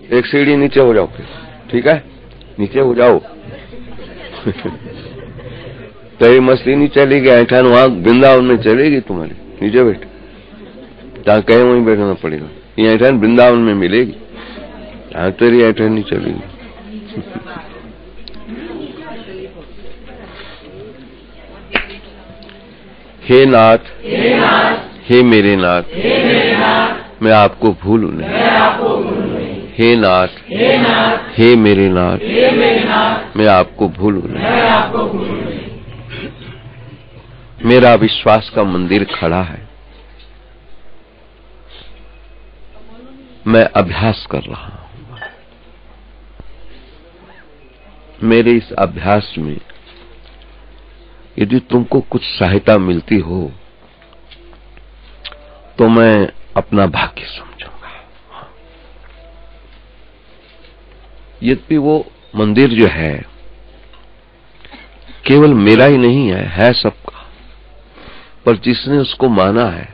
एक सीढ़ी नीचे हो जाओ फिर, ठीक है, नीचे हो जाओ। तो ये मस्ती नहीं चलेगी, ऐठान वहां वृंदावन में चलेगी तुम्हारी, नीचे बैठ, जहाँ कहे वहीं बैठना पड़ेगा। ये ऐठान वृंदावन में मिलेगी, यहाँ तेरी ऐठान नहीं चलेगी। हे नाथ, हे मेरे नाथ, मैं आपको भूलूं नहीं। हे नाथ, हे मेरे नाथ, मैं आपको भूलूं नहीं। मेरा विश्वास का मंदिर खड़ा है, मैं अभ्यास कर रहा हूं। मेरे इस अभ्यास में यदि तुमको कुछ सहायता मिलती हो तो मैं अपना भाग्य समझूंगा। यद्यपि वो मंदिर जो है केवल मेरा ही नहीं है सबका, पर जिसने उसको माना है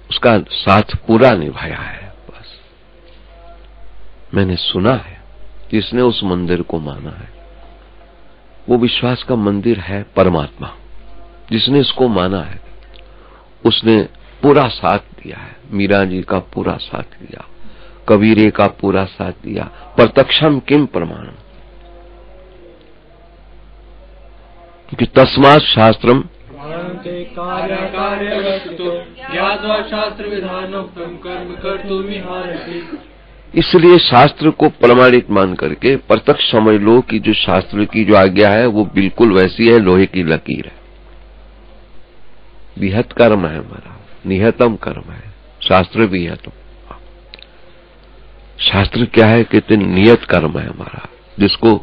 उसका साथ पूरा निभाया है। बस मैंने सुना है, जिसने उस मंदिर को माना है वो विश्वास का मंदिर है परमात्मा। जिसने इसको माना है उसने पूरा साथ दिया है। मीरा जी का पूरा साथ दिया, कबीरे का पूरा साथ दिया। प्रत्यक्षम किम प्रमाणम, क्योंकि तस्मात् शास्त्रम इसलिए शास्त्र को प्रमाणित मान करके प्रत्यक्ष समझ लो कि जो शास्त्र की जो आज्ञा है वो बिल्कुल वैसी है, लोहे की लकीर है। विहत कर्म है हमारा, निहतम कर्म है, शास्त्र विहतम। शास्त्र क्या है कहते नियत कर्म है हमारा, जिसको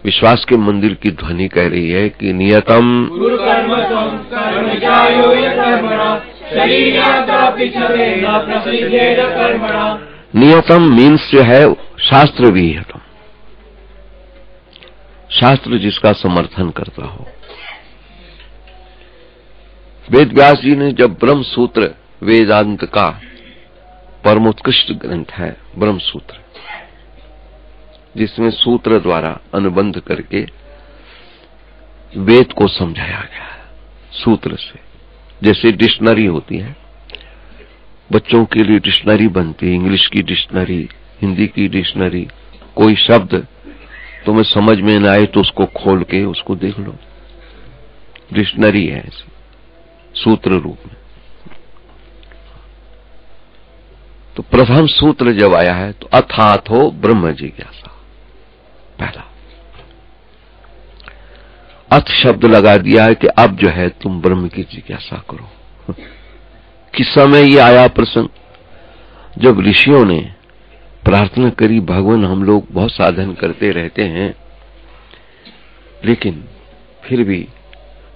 विश्वास के मंदिर की ध्वनि कह रही है कि नियतम नियतम मीन्स जो है शास्त्र विहितम, शास्त्र जिसका समर्थन करता हो। वेद व्यास जी ने जब ब्रह्म सूत्र, वेदांत का परमोत्कृष्ट ग्रंथ है ब्रह्म सूत्र, जिसमें सूत्र द्वारा अनुबंध करके वेद को समझाया गया है सूत्र से। जैसे डिक्शनरी होती है, बच्चों के लिए डिक्शनरी बनती है, इंग्लिश की डिक्शनरी, हिंदी की डिक्शनरी। कोई शब्द तुम्हें समझ में न आए तो उसको खोल के उसको देख लो, डिक्शनरी है सूत्र रूप में। तो प्रथम सूत्र जब आया है तो अथातो ब्रह्म जिज्ञासा, पहला अथ शब्द लगा दिया है कि अब जो है तुम ब्रह्म की जिज्ञासा करो। किस समय ये आया प्रसंग, जब ऋषियों ने प्रार्थना करी, भगवान हम लोग बहुत साधन करते रहते हैं लेकिन फिर भी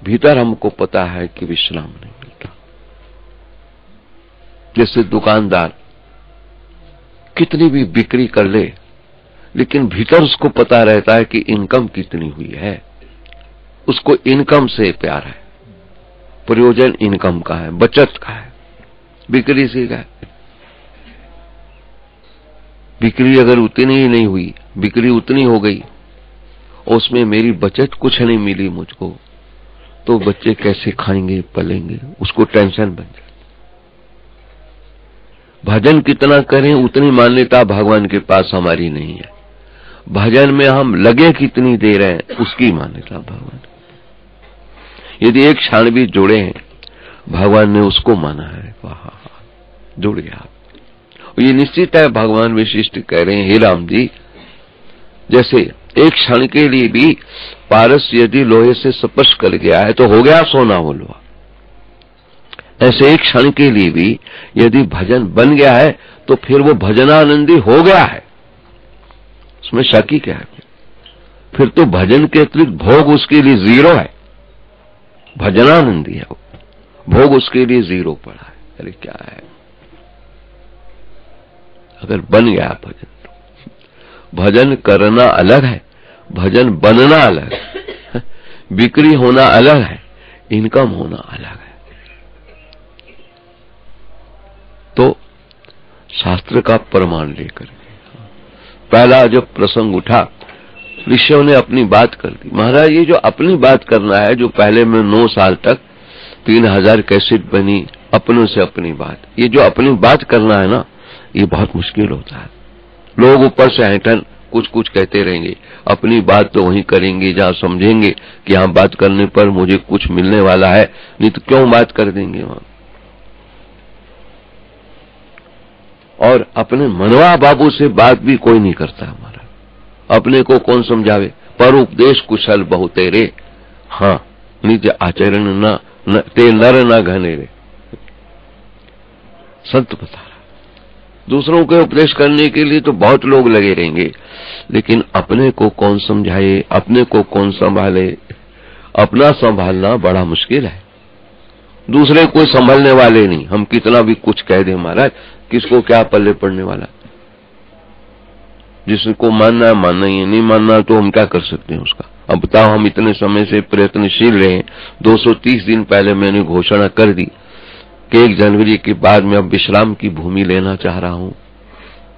भीतर हमको पता है कि विश्राम नहीं मिलता। जैसे दुकानदार कितनी भी बिक्री कर ले लेकिन भीतर उसको पता रहता है कि इनकम कितनी हुई है, उसको इनकम से प्यार है, प्रयोजन इनकम का है, बचत का है, बिक्री से का है। बिक्री अगर उतनी ही नहीं हुई, बिक्री उतनी हो गई और उसमें मेरी बचत कुछ नहीं मिली मुझको, तो बच्चे कैसे खाएंगे पलेंगे, उसको टेंशन बन जाए। भजन कितना करें उतनी मान्यता भगवान के पास हमारी नहीं है। भजन में हम लगे कितनी देर है उसकी मान्यता भगवान। यदि एक क्षण भी जोड़े हैं भगवान ने उसको माना है, वाह जुड़ गया। ये निश्चित है भगवान विशिष्ट कह रहे हैं, हे राम जी, जैसे एक क्षण के लिए भी पारस यदि लोहे से स्पर्श कर गया है तो हो गया सोना हुलवा, ऐसे एक क्षण के लिए भी यदि भजन बन गया है तो फिर वो भजनानंदी हो गया है, उसमें शक ही क्या है। फिर तो भजन के अतिरिक्त भोग उसके लिए जीरो है, भजनानंदी है वो, भोग उसके लिए जीरो पड़ा है। अरे क्या है, अगर बन गया भजन तो भजन करना अलग है, भजन बनना अलग है, बिक्री होना अलग है, इनकम होना अलग है। तो शास्त्र का प्रमाण लेकर पहला जब प्रसंग उठा, ऋषियों ने अपनी बात कर दी। महाराज ये जो अपनी बात करना है, जो पहले में 9 साल तक 3000 कैसेट बनी अपनों से अपनी बात, ये जो अपनी बात करना है ना, ये बहुत मुश्किल होता है। लोग ऊपर से हैठन कुछ कुछ कहते रहेंगे, अपनी बात तो वहीं करेंगे जहां समझेंगे कि यहाँ बात करने पर मुझे कुछ मिलने वाला है, नहीं तो क्यों बात कर देंगे वहां। और अपने मनवा बाबू से बात भी कोई नहीं करता हमारा, अपने को कौन समझावे। पर उपदेश कुशल बहु तेरे, हाँ निज आचरण न ते नर न घनेरे। संत बता रहा, दूसरों के उपदेश करने के लिए तो बहुत लोग लगे रहेंगे, लेकिन अपने को कौन समझाए, अपने को कौन संभाले। अपना संभालना बड़ा मुश्किल है, दूसरे कोई संभालने वाले नहीं। हम कितना भी कुछ कह दें महाराज, किसको क्या पल्ले पड़ने वाला। जिसको मानना है मानना ही है, नहीं मानना तो हम क्या कर सकते हैं उसका। अब बताओ, हम इतने समय से प्रयत्नशील रहे, 230 दिन पहले मैंने घोषणा कर दी कि 1 जनवरी के बाद मैं अब विश्राम की भूमि लेना चाह रहा हूं।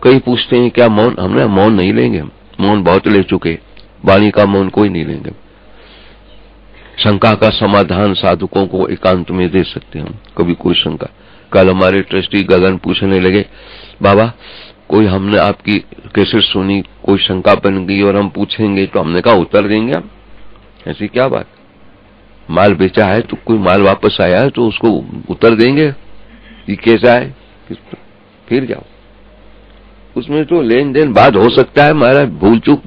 कई पूछते हैं क्या मौन, हमने मौन नहीं लेंगे, हम मौन बहुत ले चुके, वाणी का मौन कोई नहीं लेंगे। शंका का समाधान साधकों को एकांत में दे सकते हैं हम, कभी कोई शंका। कल हमारे ट्रस्टी गगन पूछने लगे, बाबा कोई हमने आपकी कैसेट सुनी, कोई शंका बन गई और हम पूछेंगे, तो हमने कहा उत्तर देंगे हम, ऐसी क्या बात। माल बेचा है तो कोई माल वापस आया है तो उसको उत्तर देंगे, ये कैसा है, फिर जाओ। उसमें तो लेन देन बाद हो सकता है महाराज, भूल चूक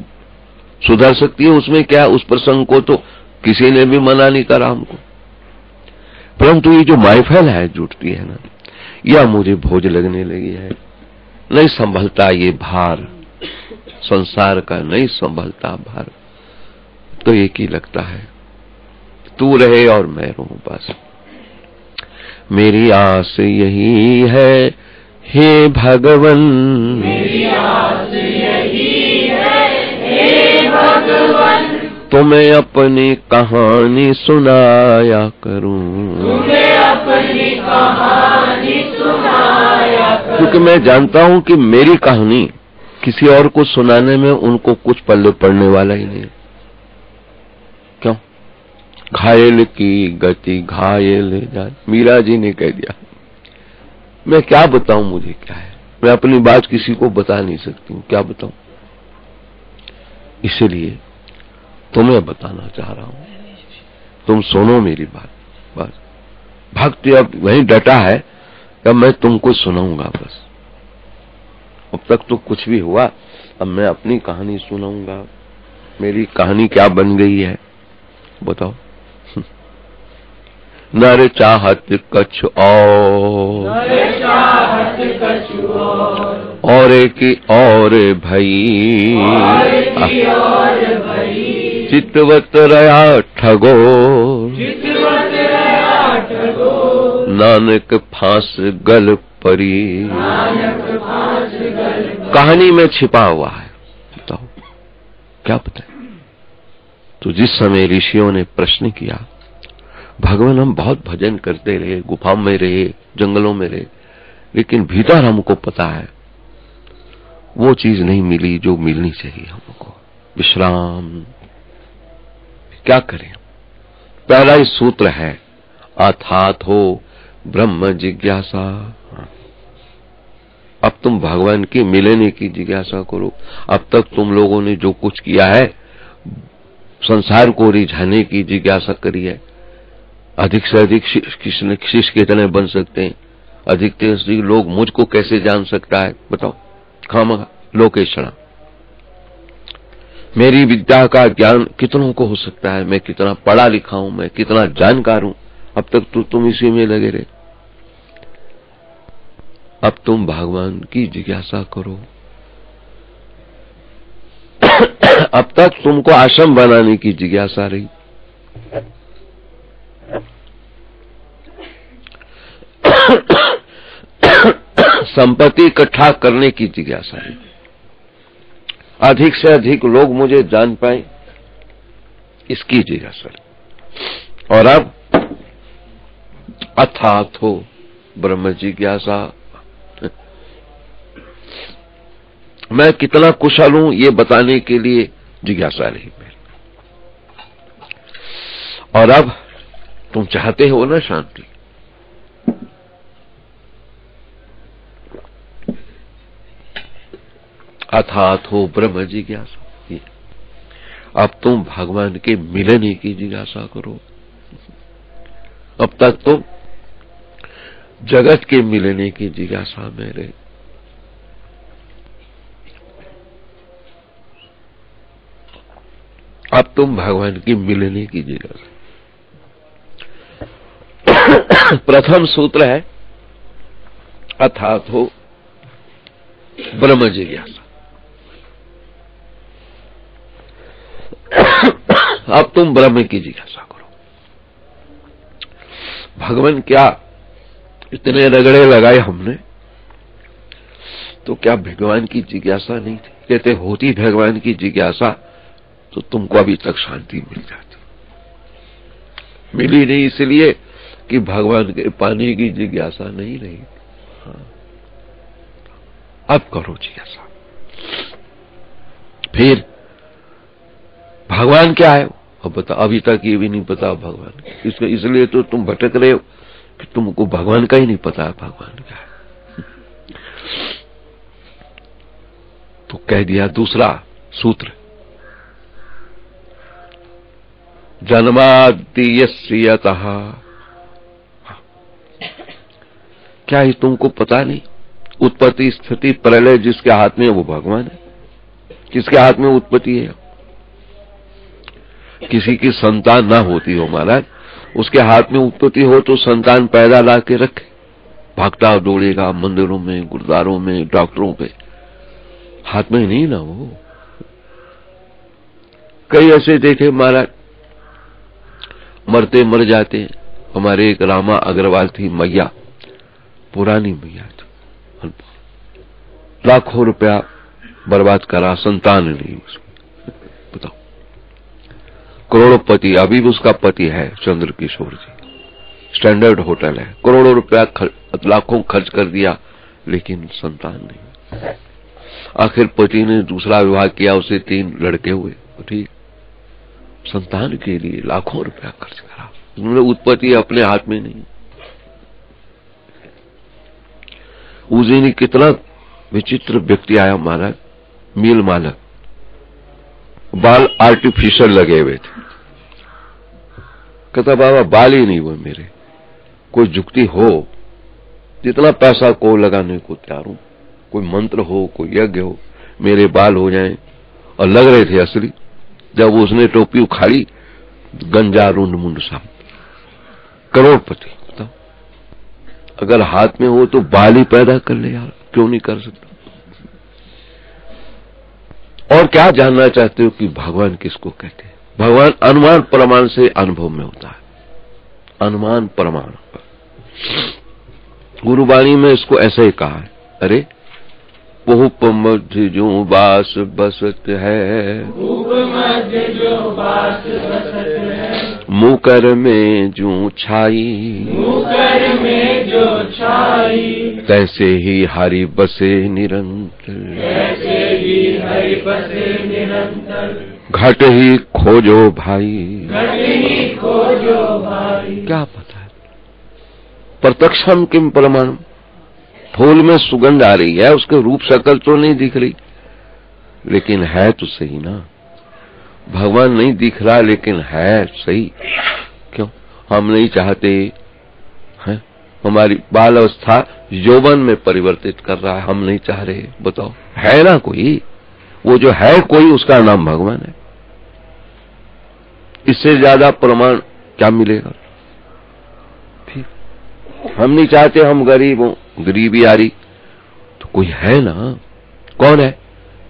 सुधर सकती है, उसमें क्या। उस प्रसंग को तो किसी ने भी मना नहीं करा हमको, परंतु ये जो महफिल है जुटती है ना, यह मुझे भोज लगने लगी है। नहीं संभलता ये भार, संसार का नहीं संभलता भार, तो एक ही लगता है, तू रहे और मैं रहूं बस। मेरी आस यही है हे भगवन, मेरी आस यही है हे भगवन, तुम्हें अपनी कहानी सुनाया करूं, तुम्हें अपनी कहानी सुनाया करूं। क्योंकि मैं जानता हूं कि मेरी कहानी किसी और को सुनाने में उनको कुछ पल्ले पड़ने वाला ही नहीं। क्यों? घायल की गति घायल जान, मीरा जी ने कह दिया। मैं क्या बताऊं, मुझे क्या है, मैं अपनी बात किसी को बता नहीं सकती हूं, क्या बताऊं। इसलिए तुम्हें बताना चाह रहा हूं, तुम सुनो मेरी बात बस। भक्ति अब वहीं डटा है, अब मैं तुमको सुनाऊंगा बस। अब तक तो कुछ भी हुआ, अब मैं अपनी कहानी सुनाऊंगा। मेरी कहानी क्या बन गई है बताओ। नर चाहत कछु और की और भई, चितवत रहा ठगो, नानक फांस गल परी। कहानी में छिपा हुआ है, बताओ क्या पता है। तो जिस समय ऋषियों ने प्रश्न किया, भगवान हम बहुत भजन करते रहे, गुफाओं में रहे, जंगलों में रहे, लेकिन भीतर हमको पता है वो चीज नहीं मिली जो मिलनी चाहिए हमको, विश्राम। क्या करें? पहला ही सूत्र है, अर्थात हो ब्रह्म जिज्ञासा। अब तुम भगवान के मिलने की जिज्ञासा करो। अब तक तुम लोगों ने जो कुछ किया है, संसार को रिझाने की जिज्ञासा करी है। अधिक से अधिक शिष्य कितने बन सकते हैं, अधिक से अधिक लोग मुझको कैसे जान सकता है बताओ। खामखा लोकेशणा, मेरी विद्या का ज्ञान कितनों को हो सकता है, मैं कितना पढ़ा लिखा हूं, मैं कितना जानकार हूं। अब तक तो तुम इसी में लगे रहे। अब तुम भगवान की जिज्ञासा करो। अब तक तुमको आश्रम बनाने की जिज्ञासा रही, संपत्ति इकट्ठा करने की जिज्ञासा रही, अधिक से अधिक लोग मुझे जान पाए इसकी जिज्ञासा रही। और अब अर्थात हो ब्रह्म जिज्ञासा। मैं कितना कुशल हूं ये बताने के लिए जिज्ञासा रही मेरी। और अब तुम चाहते हो ना शांति, अथातो ब्रह्म जिज्ञासा। अब तुम भगवान के मिलने की जिज्ञासा करो। अब तक तुम जगत के मिलने की जिज्ञासा में रहे। अब तुम भगवान की मिलने की जिज्ञासा। प्रथम सूत्र है अथातो ब्रह्म जिज्ञासा। अब तुम ब्रह्म की जिज्ञासा करो। भगवान क्या इतने रगड़े लगाए हमने, तो क्या भगवान की जिज्ञासा नहीं थी? कहते होती भगवान की जिज्ञासा तो तुमको अभी तक शांति मिल जाती। मिली नहीं इसलिए कि भगवान के पाने की जिज्ञासा नहीं रही। हाँ, अब करो जिज्ञासा। फिर भगवान क्या है अब बता। अभी तक ये भी नहीं पता भगवान, इसलिए तो तुम भटक रहे हो कि तुमको भगवान का ही नहीं पता है भगवान क्या है। तो कह दिया दूसरा सूत्र, जन्माद्यस्यतः। क्या ये तुमको पता नहीं? उत्पत्ति स्थिति प्रलय जिसके हाथ में है वो भगवान है। किसके हाथ में उत्पत्ति है? किसी की संतान ना होती हो महाराज, उसके हाथ में उत्पत्ति हो तो संतान पैदा ला के रखे, भागता दौड़ेगा मंदिरों में, गुरुद्वारों में, डॉक्टरों पे। हाथ में नहीं ना वो। कई ऐसे देखे महाराज मरते मर जाते। हमारे एक रामा अग्रवाल थी मैया, पुरानी मैया थी, लाखों रुपया बर्बाद करा, संतान नहीं उसको। बताओ, करोड़पति। अभी भी उसका पति है चंद्र किशोर जी, स्टैंडर्ड होटल है, करोड़ों रुपया लाखों खर्च कर दिया, लेकिन संतान नहीं। आखिर पति ने दूसरा विवाह किया, उसे 3 लड़के हुए। ठीक, संतान के लिए लाखों रुपया खर्च करा, उन्होंने उत्पत्ति अपने हाथ में नहीं। उस दिन कितना विचित्र व्यक्ति आया महाराज, मील मालक, बाल आर्टिफिशियल लगे हुए थे। कहता बाबा बाल ही नहीं हुए मेरे, कोई जुक्ति हो, जितना पैसा को लगाने को तैयार हूं, कोई मंत्र हो, कोई यज्ञ हो, मेरे बाल हो जाएं। और लग रहे थे असली। जब उसने टोपी उखाड़ी, गंजा रुंड मुंड सा, करोड़पति। तो अगर हाथ में हो तो बाल ही पैदा कर ले यार, क्यों नहीं कर सकता? और क्या जानना चाहते हो कि भगवान किसको कहते हैं? भगवान अनुमान प्रमाण से अनुभव में होता है। अनुमान प्रमाण पर गुरुवाणी में इसको ऐसे ही कहा है। अरे पूप मध्य जो बास बसत है, मुकर में जो छाई, तैसे ही हरि बसे निरंतर, घट ही खोजो भाई। क्या पता है? प्रत्यक्षम किम प्रमाण। फूल में सुगंध आ रही है, उसके रूप शक्ल तो नहीं दिख रही, लेकिन है तो सही ना। भगवान नहीं दिख रहा लेकिन है सही। क्यों हम नहीं चाहते हैं? हमारी बाल अवस्था यौवन में परिवर्तित कर रहा है, हम नहीं चाह रहे। बताओ, है ना कोई? वो जो है कोई, उसका नाम भगवान है। इससे ज्यादा प्रमाण क्या मिलेगा? फिर हम नहीं चाहते, हम गरीब हों, गरीबी आ रही, तो कोई है ना। कौन है?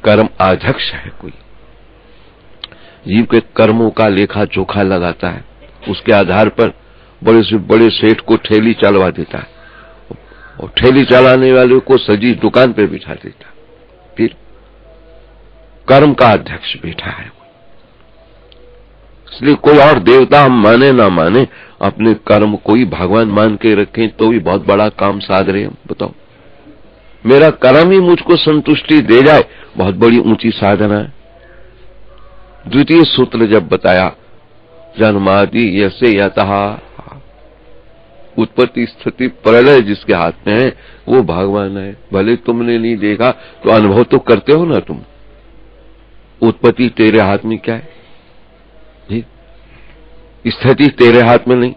कर्म आध्यक्ष है कोई, जीव के कर्मों का लेखा जोखा लगाता है, उसके आधार पर बड़े से बड़े सेठ को ठेली चलवा देता है, और ठेली चलाने वाले को सजी दुकान पे बिठा देता है। फिर कर्म का अध्यक्ष बैठा है। इसलिए कोई और देवता हम माने ना माने, अपने कर्म को ही भगवान मान के रखें तो भी बहुत बड़ा काम साध रहे हम। बताओ, मेरा कर्म ही मुझको संतुष्टि दे जाए, बहुत बड़ी ऊंची साधना है। द्वितीय सूत्र जब बताया जन्मादि यसे यतः, उत्पत्ति स्थिति प्रलय जिसके हाथ में है वो भगवान है। भले तुमने नहीं देखा तो अनुभव तो करते हो ना तुम। उत्पत्ति तेरे हाथ में क्या है जी? स्थिति तेरे हाथ में नहीं,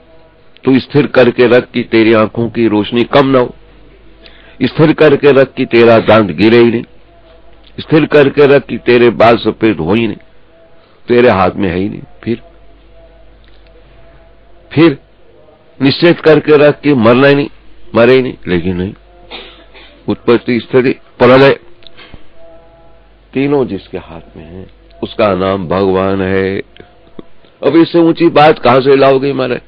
तो स्थिर करके रख कि तेरी आंखों की रोशनी कम ना हो, स्थिर करके रख कि तेरा दांत गिरे ही नहीं, स्थिर करके रख कि तेरे बाल सफेद हो ही नहीं, तेरे हाथ में है ही नहीं। फिर निश्चित करके रख कि मरना ही नहीं, मरे ही नहीं, लेकिन नहीं। उत्पत्ति स्थिति प्रलय तीनों जिसके हाथ में है उसका नाम भगवान है। अब इससे ऊंची बात कहां से लाओगे मारे?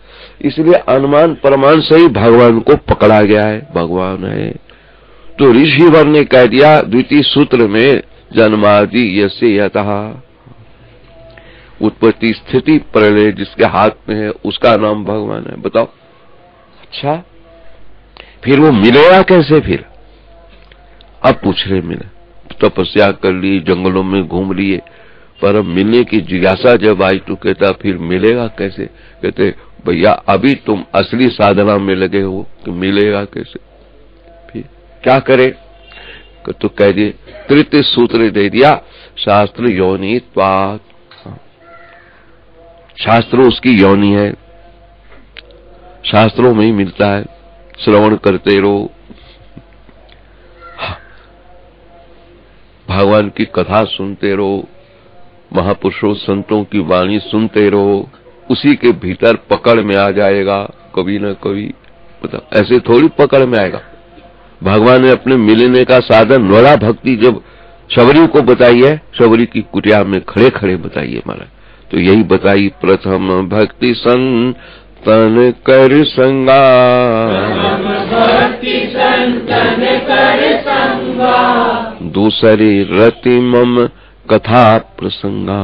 इसलिए अनुमान प्रमाण से ही भगवान को पकड़ा गया है, भगवान है। तो ऋषिवर ने कह दिया द्वितीय सूत्र में जन्मादि यस्य यतः, उत्पत्ति स्थिति प्रलय जिसके हाथ में है उसका नाम भगवान है। बताओ, अच्छा फिर वो मिलेगा कैसे? फिर अब पूछ रहे मिले, तपस्या कर ली, जंगलों में घूम लिए, पर अब मिलने की जिज्ञासा जब आई तो कहता फिर मिलेगा कैसे? कहते भैया अभी तुम असली साधना में लगे हो कि मिलेगा कैसे? फिर क्या करे? तो कह दिए तृतीय सूत्र दे दिया, शास्त्र योनि त्वात्, शास्त्र उसकी योनि है, शास्त्रों में ही मिलता है। श्रवण करते रहो, भगवान की कथा सुनते रहो, महापुरुषों संतों की वाणी सुनते रहो, उसी के भीतर पकड़ में आ जाएगा कभी न कभी। मतलब ऐसे थोड़ी पकड़ में आएगा। भगवान ने अपने मिलने का साधन नोरा भक्ति जब शबरी को बताई है, शबरी की कुटिया में खड़े खड़े बताई है महाराज, तो यही बताई, प्रथम भक्ति संतन कर संगा, दूसरी रति मम कथा प्रसंगा।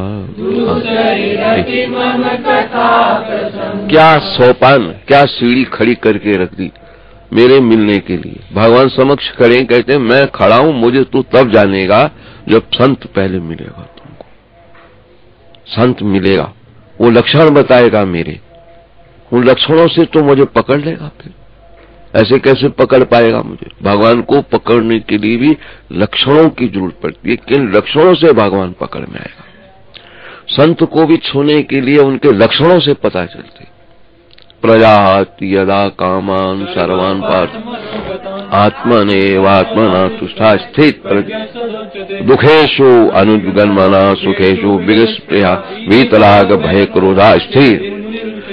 क्या सोपान, क्या सीढ़ी खड़ी करके रख दी मेरे मिलने के लिए। भगवान समक्ष खड़े कहते हैं मैं खड़ा हूं, मुझे तू तब जानेगा जब संत पहले मिलेगा तुमको। संत मिलेगा, वो लक्षण बताएगा मेरे, उन लक्षणों से तो मुझे पकड़ लेगा। फिर ऐसे कैसे पकड़ पाएगा मुझे? भगवान को पकड़ने के लिए भी लक्षणों की जरूरत पड़ती है, किन लक्षणों से भगवान पकड़ में आएगा। संत को भी छूने के लिए उनके लक्षणों से पता चलते। प्रजाति यदा कामान सर्वान पार्थ आत्मनेवात्मना तुष्टा स्थित दुखेशु अनुद्गन्मना सुखेशु विगस्प्रिया वीतराग भय क्रोधा स्थिर।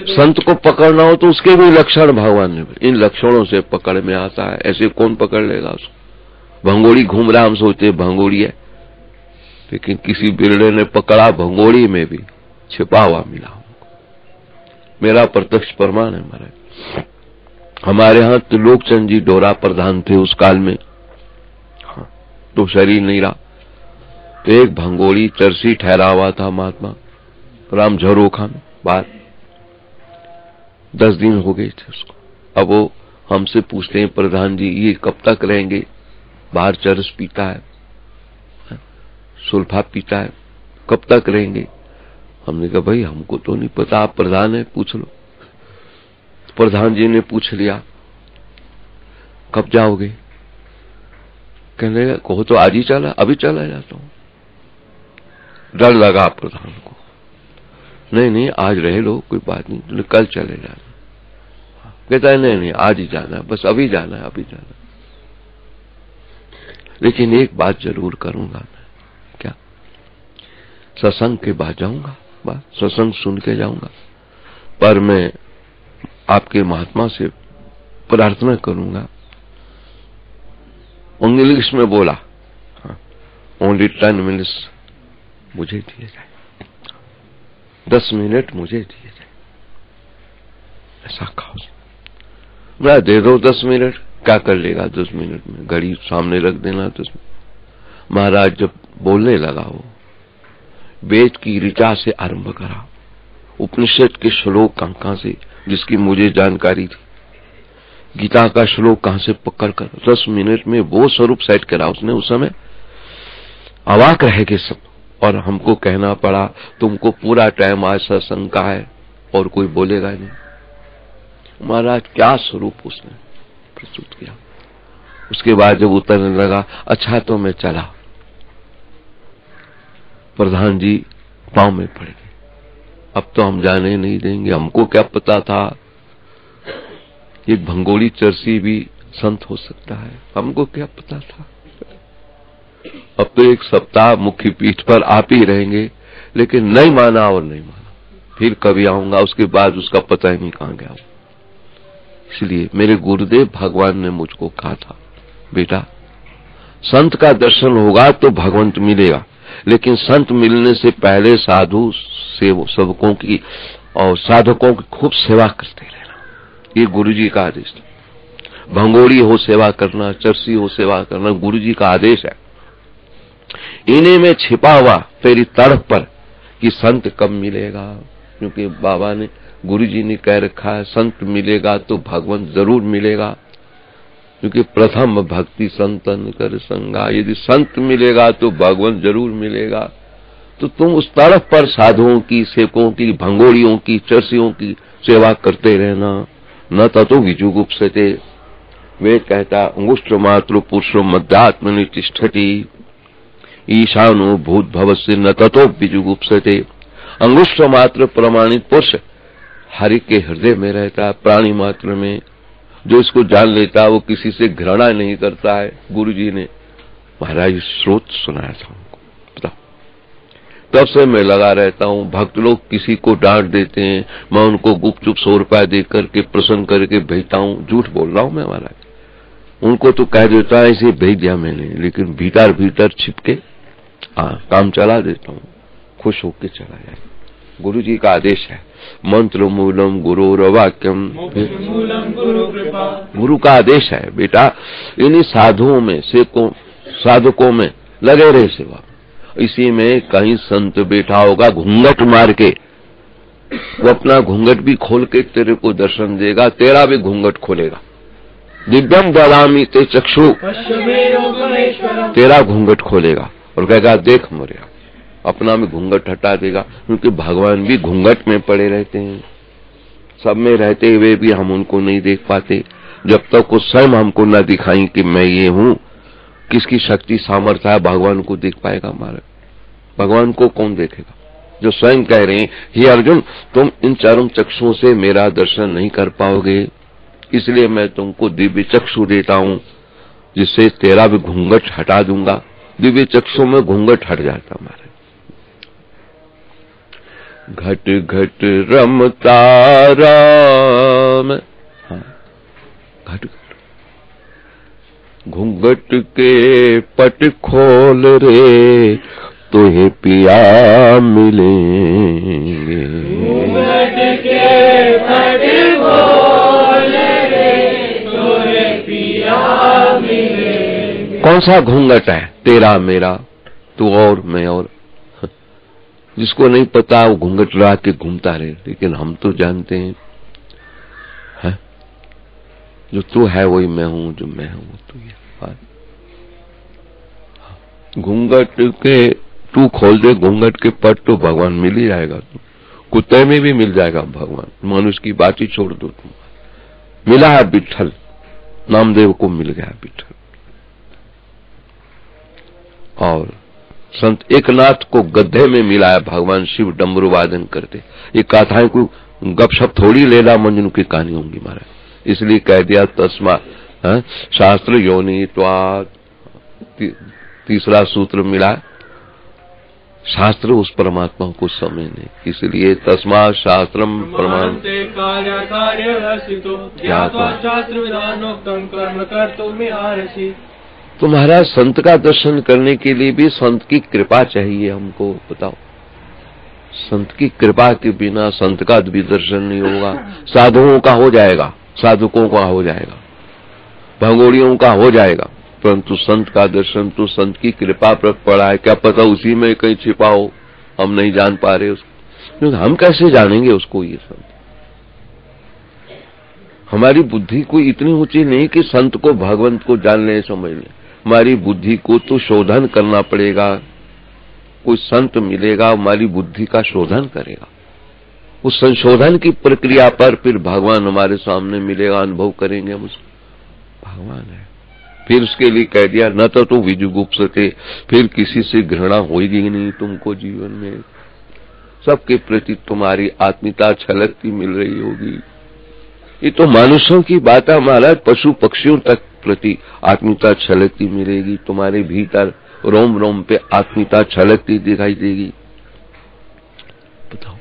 संत को पकड़ना हो तो उसके भी लक्षण भगवान ने, इन लक्षणों से पकड़ में आता है। ऐसे कौन पकड़ लेगा उसको? भंगोड़ी घूम रहा, हम सोचते भंगोड़ी है, लेकिन किसी बिरड़े ने पकड़ा, भंगोड़ी में भी छिपा हुआ मिला। मेरा प्रत्यक्ष प्रमाण है महाराज। हमारे यहाँ त्रिलोकचंद जी डोरा प्रधान थे उस काल में, हाँ, तो शरीर नहीं रहा, तो एक भंगोड़ी चरसी ठहरा हुआ था महात्मा राम झरोखा में बाहर। 10 दिन हो गए थे उसको। अब वो हमसे पूछते हैं प्रधान जी ये कब तक रहेंगे? बाहर चरस पीता है, सुल्फा पीता है, कब तक रहेंगे? हमने कहा भाई हमको तो नहीं पता, आप प्रधान है पूछ लो। प्रधान जी ने पूछ लिया कब जाओगे? कहने लगा कहो तो आज ही चला, अभी चला जाता हूं। डर लगा प्रधान को, नहीं नहीं आज रह लो कोई बात नहीं, तुमने कल चले जाना। कहता है नहीं नहीं आज ही जाना है, बस अभी जाना है, अभी जाना है। लेकिन एक बात जरूर करूंगा मैं, क्या? सत्संग के बाद जाऊंगा, बात सत्संग सुन के जाऊंगा, पर मैं आपके महात्मा से प्रार्थना करूंगा। इंग्लिश में बोला ओनली 10 मिनट्स मुझे दिए जाए, 10 मिनट मुझे दिए जाए। ऐसा कहा, मैं दे दो 10 मिनट, क्या कर लेगा 10 मिनट में? घड़ी सामने रख देना 10 मिनट। महाराज जब बोलने लगा वो वेद की ऋचा से आरंभ करा, उपनिषद के श्लोक कहां से जिसकी मुझे जानकारी थी, गीता का श्लोक कहां से पकड़ कर 10 मिनट में वो स्वरूप सेट करा उसने उस समय। अवाक रह गए सब, और हमको कहना पड़ा तुमको पूरा टाइम आज सत्संग का है और कोई बोलेगा नहीं। महाराज क्या स्वरूप उसने प्रस्तुत किया। उसके बाद जब उतरने लगा, अच्छा तो मैं चला। प्रधान जी पांव में पड़ गए, अब तो हम जाने नहीं देंगे। हमको क्या पता था एक भंगोड़ी चरसी भी संत हो सकता है, हमको क्या पता था। अब तो एक सप्ताह मुख्य पीठ पर आप ही रहेंगे, लेकिन नहीं माना और नहीं माना। फिर कभी आऊंगा, उसके बाद उसका पता ही नहीं कहां गया। इसलिए मेरे गुरुदेव भगवान ने मुझको कहा था, बेटा संत का दर्शन होगा तो भगवंत मिलेगा, लेकिन संत मिलने से पहले साधु सेवकों की और साधकों की खूब सेवा करते रहना। ये गुरुजी का आदेश है। भंगोड़ी हो सेवा करना, चरसी हो सेवा करना, गुरुजी का आदेश है। इन्हीं में छिपा हुआ तेरी तड़प पर कि संत कब मिलेगा, क्योंकि बाबा ने गुरुजी ने कह रखा है संत मिलेगा तो भगवंत जरूर मिलेगा, क्योंकि प्रथम भक्ति संतन कर संगा। यदि संत मिलेगा तो भगवंत जरूर मिलेगा। तो तुम उस तड़प पर साधुओं की, सेवकों की, भंगोड़ियों की, चरसियों की सेवा करते रहना। न ततो विजुगुप्सते, वेद कहता अंगुष्ठ मात्र पुरुषो मध्यात्म निष्ठति ईशानो भूत भवस्य न ततो विजुगुप्सते। अंगुष्ठ मात्र प्रमाणित पुरुष हरि के हृदय में रहता है, प्राणी मात्र में। जो इसको जान लेता है वो किसी से घृणा नहीं करता है। गुरुजी ने महाराज स्रोत सुनाया था हमको, बताओ। तब से मैं लगा रहता हूँ। भक्त लोग किसी को डांट देते हैं, मैं उनको गुपचुप 100 रुपया दे करके प्रसन्न करके भेजता हूँ। झूठ बोल रहा हूँ मैं महाराज। उनको तो कह देता है इसे भेज दिया मैंने, लेकिन भीतर भीतर छिपके काम चला देता हूँ, खुश होके चला जाए। गुरु जी का आदेश है, मंत्र मूलम गुरुर वाक्यम, गुरु का आदेश है बेटा। इन्हीं साधुओं में साधकों में लगे रहे सेवा। इसी में कहीं संत बैठा होगा घूंघट मार के, वो अपना घूंघट भी खोल के तेरे को दर्शन देगा, तेरा भी घूंघट खोलेगा। दिव्यम ददामि ते चक्षु, तेरा घूंघट खोलेगा और कहेगा देख मोरिया, अपना में घूंघट हटा देगा। क्योंकि भगवान भी घूंघट में पड़े रहते हैं, सब में रहते हुए भी हम उनको नहीं देख पाते। जब तक वो स्वयं हमको न दिखाई कि मैं ये हूँ, किसकी शक्ति सामर्थ्य है, भगवान को देख पाएगा हमारा? भगवान को कौन देखेगा? जो स्वयं कह रहे हैं हे अर्जुन तुम इन चरम चक्षुओं से मेरा दर्शन नहीं कर पाओगे, इसलिए मैं तुमको दिव्य चक्षु देता हूँ, जिससे तेरा भी घूंघट हटा दूंगा। दिव्य चक्षु में घूंघट हट जाता हमारे। घट घट रमता राम, घट घट घूंघट के पट खोल रे, तुहे पिया मिलेंगे। घूंघट के पट खोल रे, तुहे पिया मिलेंगे। कौन सा घूंघट है? तेरा मेरा, तू और मैं और। जिसको नहीं पता वो घूंघट लगा के घूमता रहे, लेकिन हम तो जानते हैं है? जो तू है वही मैं हूं, जो मैं हूं वो तू है। घूंघट के तू खोल दे घूंघट के पट तो भगवान मिल ही जाएगा। तू कुत्ते में भी मिल जाएगा भगवान। मनुष्य की बात ही छोड़ दो तुम। मिला है विठल, नामदेव को मिल गया विठल। और संत एकनाथ को गड्ढे में मिला है भगवान शिव डमरू वादन करते। ये कथाएं को गपशप थोड़ी लेला मंजनू की कहानी होंगी महाराज। इसलिए कह दिया तस्मा शास्त्र योनि त्वात्, तीसरा सूत्र मिला, शास्त्र उस परमात्मा को समझ नहीं, इसलिए तस्मा शास्त्रम प्रमाण तो महाराज संत का दर्शन करने के लिए भी संत की कृपा चाहिए हमको। बताओ, संत की कृपा के बिना संत का भी दर्शन नहीं होगा। साधुओं का हो जाएगा, साधुकों का हो जाएगा, भंगोड़ियों का हो जाएगा, परंतु संत का दर्शन तो संत की कृपा पर पड़ा है। क्या पता उसी में कहीं छिपा हो, हम नहीं जान पा रहे उसको। क्योंकि हम कैसे जानेंगे उसको? ये संत हमारी बुद्धि कोई इतनी ऊंची नहीं कि संत को भगवंत को जान ले समझ ले। हमारी बुद्धि को तो शोधन करना पड़ेगा कोई संत मिलेगा, हमारी बुद्धि का शोधन करेगा। उस संशोधन की प्रक्रिया पर फिर भगवान हमारे सामने मिलेगा, अनुभव करेंगे हम उसको। भगवान है। फिर उसके लिए कह दिया न तो विजुगुप्सते, फिर किसी से घृणा होगी नहीं तुमको जीवन में, सबके प्रति तुम्हारी आत्मीयता छलकती मिल रही होगी। ये तो मनुष्यों की बात है महाराज, पशु पक्षियों तक प्रति आत्मीयता छलकती मिलेगी, तुम्हारे भीतर रोम रोम पे आत्मीयता छलकती दिखाई देगी। बताओ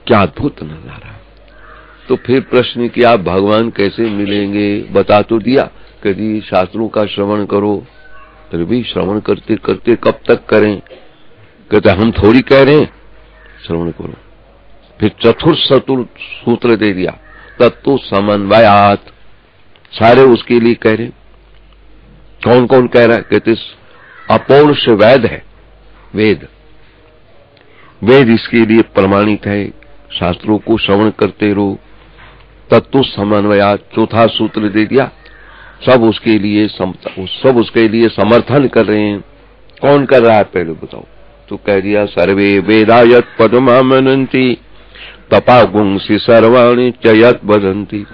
क्या अद्भुत नजारा। तो फिर प्रश्न किया आप भगवान कैसे मिलेंगे, बता तो दिया, कभी शास्त्रों का श्रवण करो। फिर भी श्रवण करते करते कब तक करें? कहते हम थोड़ी कह रहे हैं, श्रवण करो। फिर चतुर्थ सूत्र दे दिया, तत्व समन्वयात, सारे उसके लिए कह रहे। कौन कौन कह रहा है? कहते अपौरुष वेद है, वेद वेद इसके लिए प्रमाणित है, शास्त्रों को श्रवण करते रहो। तत्व समन्वयात चौथा सूत्र दे दिया, सब उसके लिए समर्थन कर रहे हैं। कौन कर रहा है पहले बताओ? तो कह दिया सर्वे वेदा यत् पदमामनन्ति तपा गुंसि सर्वाणि च यत् वदन्ति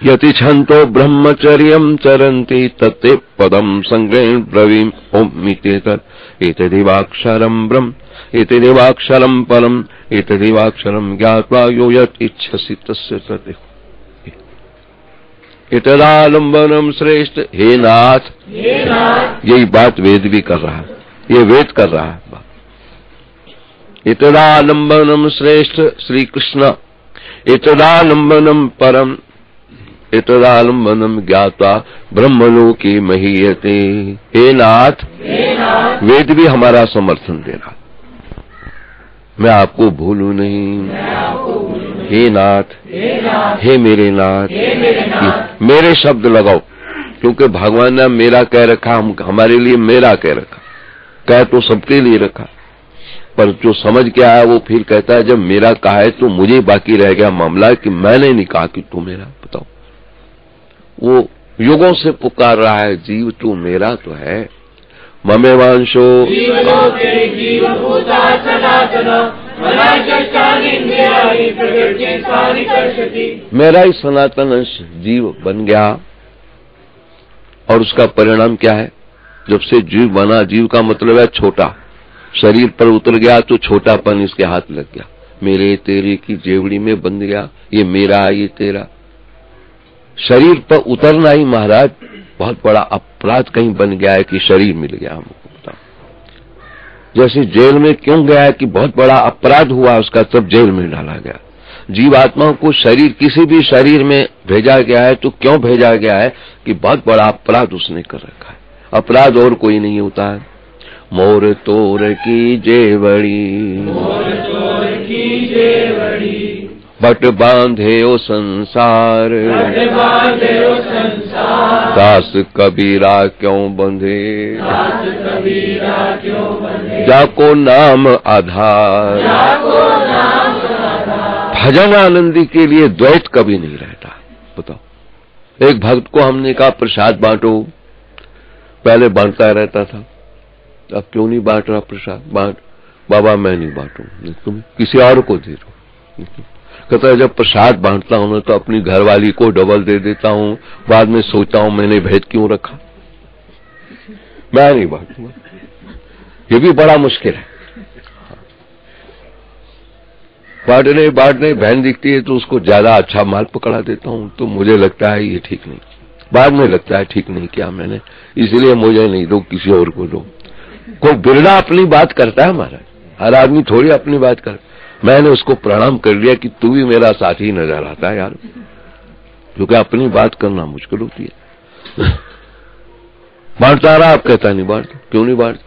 यति छन्तो ब्रह्मचर्यं चरन्ति तत्ते पदं संग्रहेण ब्रवीम ओमित्येतत् एतदेवाक्षरं ब्रह्म एतदेवाक्षरं परम् एतदेवाक्षरं ज्ञात्वा यो यत् इच्छसि तस्य तत्। एतदालंबनम श्रेष्ठ, हे नाथ, यही बात वेद भी कर रहा है, ये वेद कर रहा है बात। एतदालंबनम श्रेष्ठ श्री कृष्ण, एतदालंबनम परम एतदालंबनम ज्ञात्वा ब्रह्मलोके महीयते। हे नाथ, वेद भी हमारा समर्थन दे रहा, मैं आपको भूलू नहीं। हे नाथ, हे मेरे नाथ, मेरे शब्द लगाओ, क्योंकि भगवान ने मेरा कह रखा, हमारे लिए मेरा कह रखा, कह तो सबके लिए रखा, पर जो समझ के आया वो फिर कहता है जब मेरा कहा है तो मुझे बाकी रह गया मामला कि मैंने नहीं कहा कि तू मेरा। बताओ, वो युगों से पुकार रहा है, जीव तू मेरा तो है। ममेवांशो मेरा ही सनातन अंश जीव बन गया। और उसका परिणाम क्या है? जब से जीव बना, जीव का मतलब है छोटा, शरीर पर उतर गया तो छोटापन इसके हाथ लग गया, मेरे तेरे की जेवड़ी में बंध गया, ये मेरा ये तेरा। शरीर पर उतरना ही महाराज बहुत बड़ा अपराध कहीं बन गया है कि शरीर मिल गया हमको। बताओ, जैसे जेल में क्यों गया है कि बहुत बड़ा अपराध हुआ उसका, तब जेल में डाला गया। जीवात्माओं को शरीर, किसी भी शरीर में भेजा गया है तो क्यों भेजा गया है कि बहुत बड़ा अपराध उसने कर रखा है। अपराध और कोई नहीं होता है। मोर तोर की जेवड़ी, बट बांधे ओ संसार, दास कबीरा क्यों बंधे, जाको नाम आधार। भजन आनंदी के लिए द्वैत कभी नहीं रहता। बताओ, एक भक्त को हमने कहा प्रसाद बांटो, पहले बांटता रहता था, अब क्यों नहीं बांट रहा प्रसाद? बांट। बाबा मैं नहीं बांटू, तुम किसी और को दे दो। कहता है जब प्रसाद बांटता हूं ना तो अपनी घरवाली को डबल दे देता हूं, बाद में सोचता हूं मैंने भेद क्यों रखा, मैं नहीं बांटूंगा। ये भी बड़ा मुश्किल है। बांटने बहन दिखती है तो उसको ज्यादा अच्छा माल पकड़ा देता हूं, तो मुझे लगता है ये ठीक नहीं, बाद में लगता है ठीक नहीं किया मैंने, इसलिए मुझे नहीं दो, किसी और को दो। कोई बिरला अपनी बात करता है महाराज, हर आदमी थोड़ी अपनी बात कर। मैंने उसको प्रणाम कर लिया कि तू भी मेरा साथी नजर आता है यार, क्योंकि अपनी बात करना मुश्किल होती है। बांटता रहा, आप कहता नहीं बांट, क्यों नहीं बांट?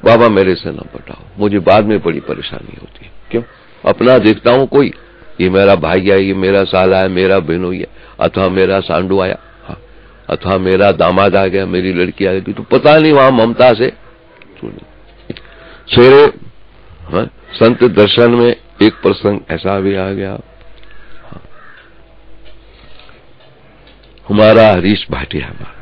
बाबा मेरे से ना बटाओ, मुझे बाद में बड़ी परेशानी होती है। क्यों? अपना देखता हूं कोई, ये मेरा भाई है, ये मेरा साला है, मेरा बहनोई है, अथवा मेरा सांडू आया, अथवा मेरा दामाद आ गया, मेरी लड़की आ गई, तो पता नहीं वहां ममता से। सवेरे संत दर्शन में एक प्रसंग ऐसा भी आ गया, हमारा हरीश भाटिया, हमारा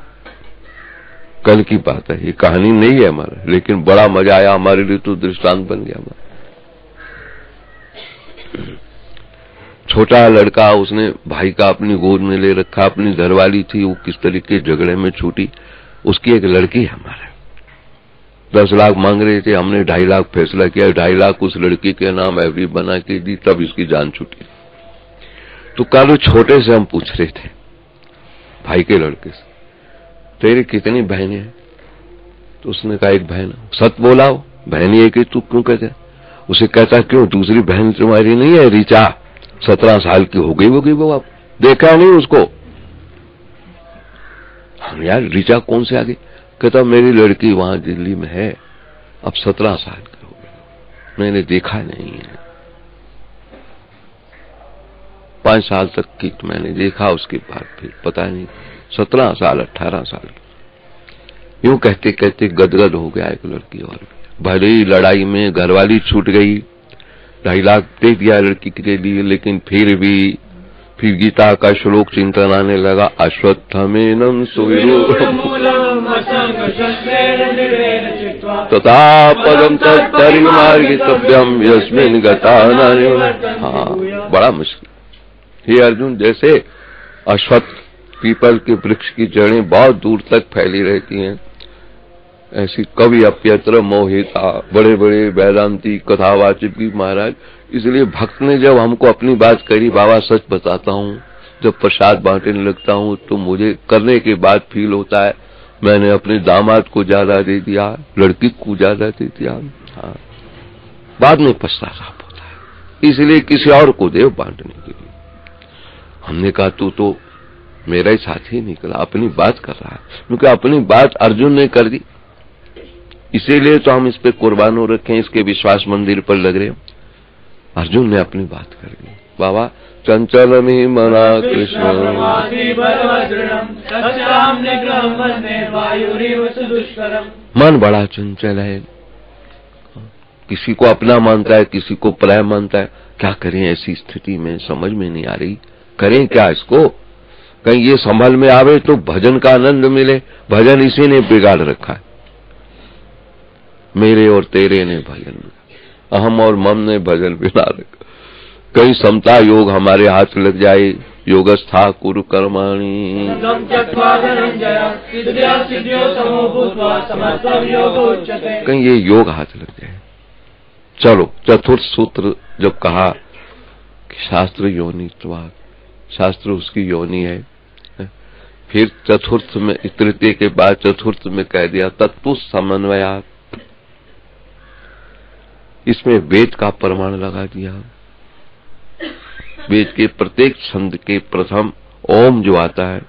कल की बात है, ये कहानी नहीं है हमारा, लेकिन बड़ा मजा आया हमारे लिए, तो दृष्टांत बन गया हमारा। छोटा लड़का, उसने भाई का अपनी गोद में ले रखा, अपनी घरवाली थी, वो किस तरीके झगड़े में छूटी, उसकी एक लड़की है हमारे, 10 लाख मांग रहे थे, हमने 2.5 लाख फैसला किया, 2.5 लाख उस लड़की के नाम एफडी बना के दी, तब इसकी जान छूटी। तो कल छोटे से हम पूछ रहे थे भाई के लड़के से, तेरी कितनी बहनें हैं? तो उसने कहा एक बहन। सच बोला हो, बहन है कि तू क्यों कहते? उसे कहता क्यों, दूसरी बहन तुम्हारी नहीं है रीचा, 17 साल की हो गई होगी वो, आप देखा नहीं उसको? हम यार रीचा कौन से आ गई? कहता मेरी लड़की वहां दिल्ली में है, अब 17 साल की हो गई, मैंने देखा नहीं है, 5 साल तक की मैंने देखा, उसके बाद फिर पता नहीं, 17 साल 18 साल की। यूं कहते कहते गदगद हो गया एक लड़की। और भले ही लड़ाई में घरवाली छूट गई, 2.5 लाख दे दिया लड़की के लिए, लेकिन फिर गीता का श्लोक चिंतन आने लगा, अश्वत्थमेनं सुविरूढम् तथा पदम तत्परिमार्गितव्यम् यस्मिन् गता न निवर्तन्ति। हाँ, बड़ा मुश्किल। हे अर्जुन, जैसे अश्वत्थ पीपल के वृक्ष की जड़ें बहुत दूर तक फैली रहती हैं, ऐसी कवि अप्यत्र मोहिता, बड़े बड़े वेदांती कथावाचक भी महाराज। इसलिए भक्त ने जब हमको अपनी बात करी, बाबा सच बताता हूँ, जब प्रसाद बांटने लगता हूँ तो मुझे करने के बाद फील होता है मैंने अपने दामाद को ज्यादा दे दिया, लड़की को ज्यादा दे दिया। हाँ, बाद में पश्चाताप होता है, इसलिए किसी और को दे बांटने के लिए। हमने कहा तू तो मेरा ही साथी निकला, अपनी बात कर रहा है, क्योंकि अपनी बात अर्जुन ने कर दी, इसीलिए तो हम इस पे कुर्बान हो रखे हैं, इसके विश्वास मंदिर पर लग रहे। अर्जुन ने अपनी बात कर दी। बाबा चंचलमी मना कृष्ण, मन बड़ा चंचल है, किसी को अपना मानता है, किसी को पराया मानता है। क्या करें ऐसी स्थिति में, समझ में नहीं आ रही, करें क्या इसको? कहीं ये संभल में आवे तो भजन का आनंद मिले। भजन इसी ने बिगाड़ रखा है, मेरे और तेरे ने भजन, अहम और मम ने भजन बिना रखा। कहीं समता योग हमारे हाथ लग जाए, योगस्था कुरु कर्माणि, कहीं ये योग हाथ लग जाए। चलो, चतुर्थ सूत्र जब कहा कि शास्त्र योनित्वात्, शास्त्र उसकी योनि है, फिर चतुर्थ में, तृतीय के बाद चतुर्थ में कह दिया तत्व समन्वयात्, इसमें वेद का प्रमाण लगा दिया। वेद के प्रत्येक छंद के प्रथम ओम जो आता है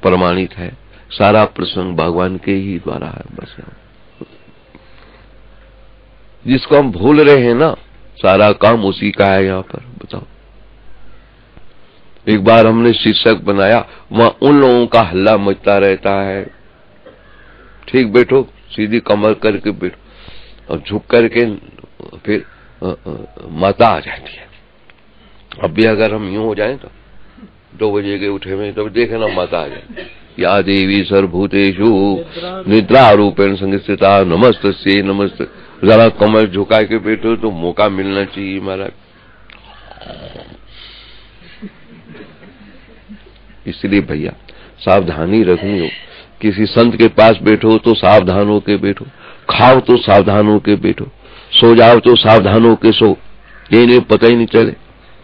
प्रमाणित है, सारा प्रसंग भगवान के ही द्वारा है। बस जिसको हम भूल रहे हैं ना, सारा काम उसी का है यहाँ पर। बताओ, एक बार हमने शीर्षक बनाया, वहां उन लोगों का हल्ला मचता रहता है, ठीक बैठो, सीधी कमर करके बैठो, और झुक करके फिर माता आ जाती है। अब भी अगर हम यूं हो जाएं तो 2 बजे के उठे में, तब देखना माता आ जाए, या देवी सर्वभूतेषु निद्रा रूपेण संस्थिता नमस्तस्यै नमस्ते। जरा कमर झुका के बैठो तो मौका मिलना चाहिए महाराज। इसलिए भैया सावधानी रखनी हो, किसी संत के पास बैठो तो सावधान होके बैठो, खाओ तो सावधान होके बैठो, सो जाओ तो सावधान होके सो। ये नहीं पता ही नहीं चले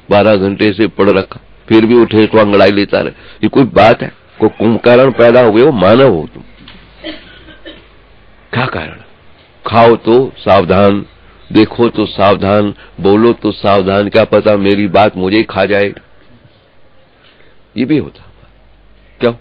12 घंटे से पड़ रखा, फिर भी उठे तो अंगड़ाई लेता रहे, ये कोई बात है? कोई कुंभकर्ण पैदा हुए हो, मानव हो तुम, क्या कारण? खाओ तो सावधान, देखो तो सावधान, बोलो तो सावधान, क्या पता मेरी बात मुझे खा जाए। ये भी होता क्यों?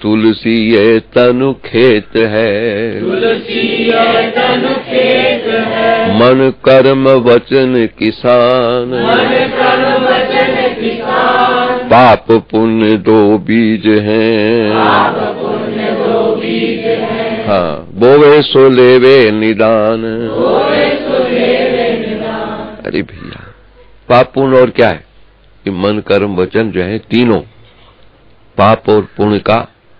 तुलसी ये तनु खेत है, तुलसी ये तनु खेत है, मन कर्म वचन किसान, मन कर्म वचन किसान, पाप पुण्य 2 बीज हैं, पाप पुण्य 2 बीज हैं, हाँ, बोवे सो लेवे निदान, बोवे सो लेवे निदान। अरे भैया, पाप पुण्य और क्या है? कि मन कर्म वचन जो है, तीनों पाप और पुण्य का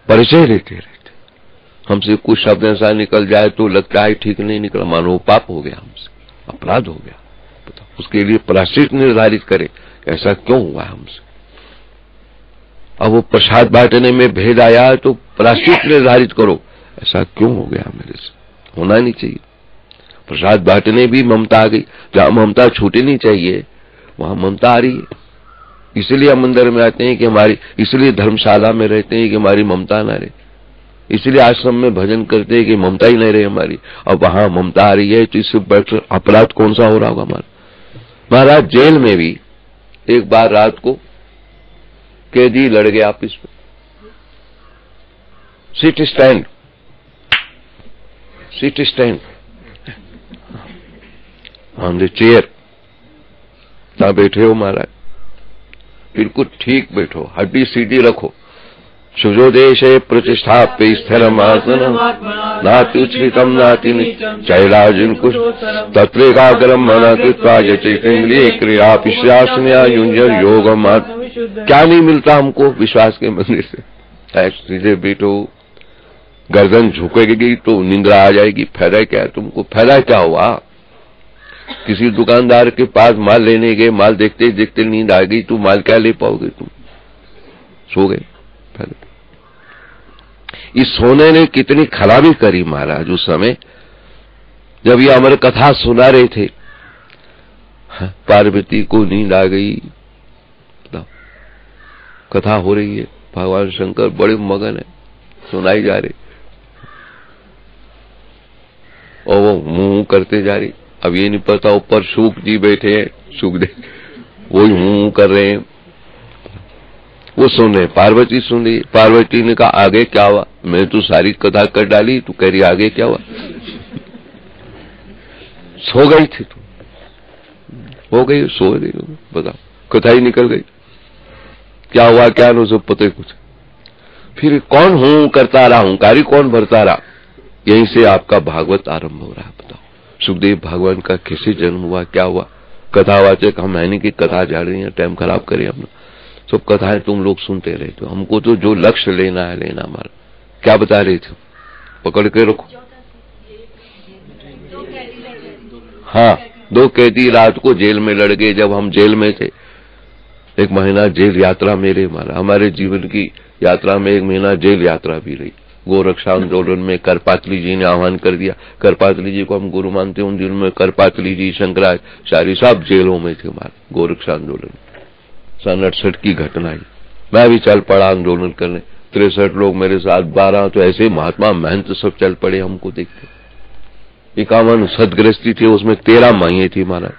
परिचय लेते रहते। हमसे कुछ शब्द ऐसा निकल जाए तो लगता है ठीक नहीं निकला, मानो पाप हो गया, हमसे अपराध हो गया। उसके लिए प्रायश्चित निर्धारित करे, ऐसा क्यों हुआ हमसे। अब वो प्रसाद बांटने में भेद आया तो प्रायश्चित निर्धारित करो, ऐसा क्यों हो गया मेरे से, होना नहीं चाहिए। प्रसाद बांटने भी ममता आ गई, जहां ममता छूटनी नहीं चाहिए वहां ममता आ रही है। इसलिए हम मंदिर में आते हैं कि हमारी, इसलिए धर्मशाला में रहते हैं कि हमारी ममता ना रहे, इसलिए आश्रम में भजन करते हैं कि ममता ही नहीं रहे हमारी। अब वहां ममता आ रही है तो इससे बेटर अपराध कौन सा हो रहा होगा हमारा। महाराज जेल में भी एक बार रात को कैदी लड़ गया आपस में, sit stand, sit stand on the chair, ना बैठे हो महाराज, बिल्कुल ठीक बैठो, हड्डी सीधी रखो, सुजोदेशे प्रतिष्ठाप्य स्थिरमासनम् नात्युच्छ्रितम् नातिनीचं चैलाजिन्कुश तत्रैकाग्रं मनः कृत्वा यचैतेन्द्रिये क्रियापिशासनया युञ्जन् योगमात्। क्या नहीं मिलता हमको विश्वास के मंदिर से, सीधे बैठो, गर्दन झुकेगी तो निंद्रा आ जाएगी, फायदा क्या है तुमको, फायदा क्या हुआ। किसी दुकानदार के पास माल लेने गए, माल देखते देखते नींद आ गई तो माल क्या ले पाओगे, तुम सो गए। इस सोने ने कितनी खराबी करी महाराज उस समय जब ये अमर कथा सुना रहे थे। पार्वती को नींद आ गई, कथा हो रही है, भगवान शंकर बड़े मगन है, सुनाई जा रही और वो मुंह करते जा रही। अब ये नहीं पता ऊपर शुक जी बैठे हैं, सुखदेव वही मुंह कर रहे हैं, वो सुन रहे, पार्वती सुन रही। पार्वती ने कहा आगे क्या हुआ, मैं तो सारी कथा कर डाली, तू कह रही आगे क्या हुआ। सो गई थी तू, हो गई, सो गई, बताओ, कथा ही निकल गई, क्या हुआ क्या नहीं सब पता ही कुछ। फिर कौन हूं करता रहा, हूंकारी कौन भरता रहा, यहीं से आपका भागवत आरंभ हो रहा है। बताओ सुखदेव भगवान का कैसे जन्म हुआ, क्या हुआ। कथावाचक हम है नहीं कि कथा जा रही है, टाइम खराब करें अपना, सब कथाएं तुम लोग सुनते रहते हो, हमको तो जो लक्ष्य लेना है लेना। हमारा क्या बता रहे थे, पकड़ के रखो। हाँ, 2 कैदी रात को जेल में लड़ गए। जब हम जेल में थे, 1 महीना जेल यात्रा मेरे, हमारे जीवन की यात्रा में 1 महीना जेल यात्रा भी रही। गोरक्षा आंदोलन में करपात्री जी ने आह्वान कर दिया, करपात्री जी को हम गुरु मानते हैं, उन दिनों में करपात्री जी, शंकराचार्य सब जेलों में थे हमारे गोरक्षा आंदोलन। 68 की घटना है, मैं भी चल पड़ा आंदोलन करने, 63 लोग मेरे साथ, 12 तो ऐसे महात्मा महंत सब चल पड़े हमको देखते। 51 सदग्रस्ती थे, उसमें 13 माइए थी महाराज,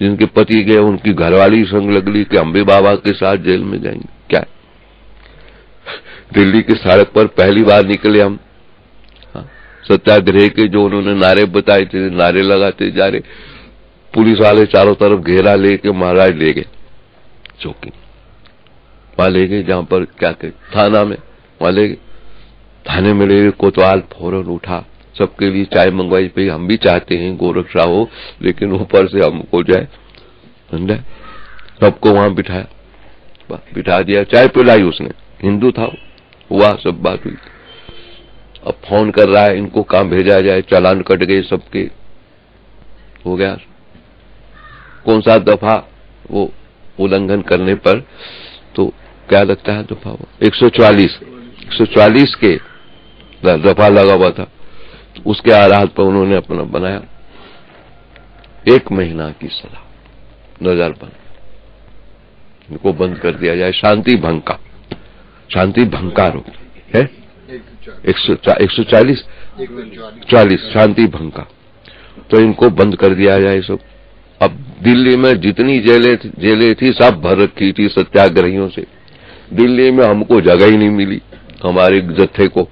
जिनके पति गए उनकी घरवाली संग लगली कि अम्बे बाबा के साथ जेल में जाएंगे। क्या दिल्ली की सड़क पर पहली बार निकले हम, सत्याग्रह के जो उन्होंने नारे बताए थे, नारे लगाते जा रहे, पुलिस वाले चारों तरफ घेरा लेके महाराज ले गए चौकी, वहां ले गए जहां पर क्या कहते थाना में, वहां ले गए, थाने में ले गए। कोतवाल फौरन उठा, सबके लिए चाय मंगवाई, भाई हम भी चाहते हैं गोरक्षा हो, लेकिन ऊपर से हमको जाए, समझा। सबको वहां बिठाया, बिठा दिया, चाय पिलाई उसने, हिंदू था, हुआ सब बात हुई। अब फोन कर रहा है इनको कहां भेजा जाए, चालान कट गए सबके, हो गया। कौन सा दफा वो उल्लंघन करने पर, तो क्या लगता है दफा, वो 144 के दफा लगा हुआ था, उसके आधार पर उन्होंने अपना बनाया 1 महीना की सजा, नजर बंद, इनको बंद कर दिया जाए, शांति भंग का, शांति भंग का आरोप है 140 शांति भंग का, तो इनको बंद कर दिया जाए सब। अब दिल्ली में जितनी जेलें थी सब भर रखी थी सत्याग्रहियों से, दिल्ली में हमको जगह ही नहीं मिली। हमारे जत्थे को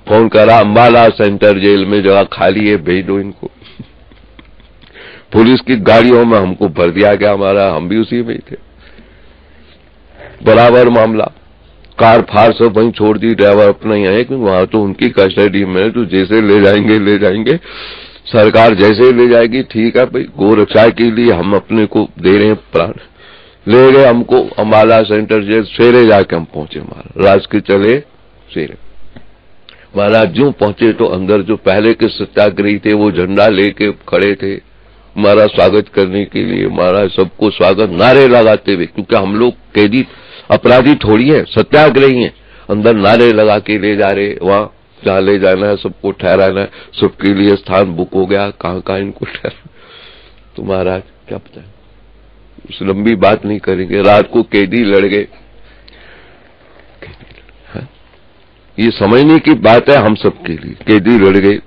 फोन करा, अंबाला सेंटर जेल में जगह खाली है, भेज दो इनको। पुलिस की गाड़ियों में हमको भर दिया गया, हमारा, हम भी उसी में ही थे। बराबर मामला, कार फार सब वहीं छोड़ दी, ड्राइवर अपना ही है, क्योंकि वहां तो उनकी कस्टडी में, तो जैसे ले जाएंगे सरकार जैसे ले जाएगी, ठीक है भाई, गोरक्षा के लिए हम अपने को दे रहे हैं प्राण। ले गए हमको अंबाला सेंटर जेल, सवेरे जाके हम पहुंचे, हमारा राज के चले सवेरे, महाराज यूं पहुंचे तो अंदर जो पहले के सत्याग्रही थे वो झंडा लेके खड़े थे हमारा स्वागत करने के लिए। महाराज सबको स्वागत नारे लगाते हुए, क्योंकि हम लोग कैदी अपराधी थोड़ी है, सत्याग्रही हैं। अंदर नारे लगा के ले जा रहे, वहां जहाँ ले जाना है सबको ठहराना है, सबके लिए स्थान बुक हो गया, कहाँ कहाँ इनको ठहरा। तो महाराज क्या पता, उस लंबी बात नहीं करेंगे। रात को कैदी लड़ गए, ये समझने की बात है हम सबके लिए। कैदी लड़ गए,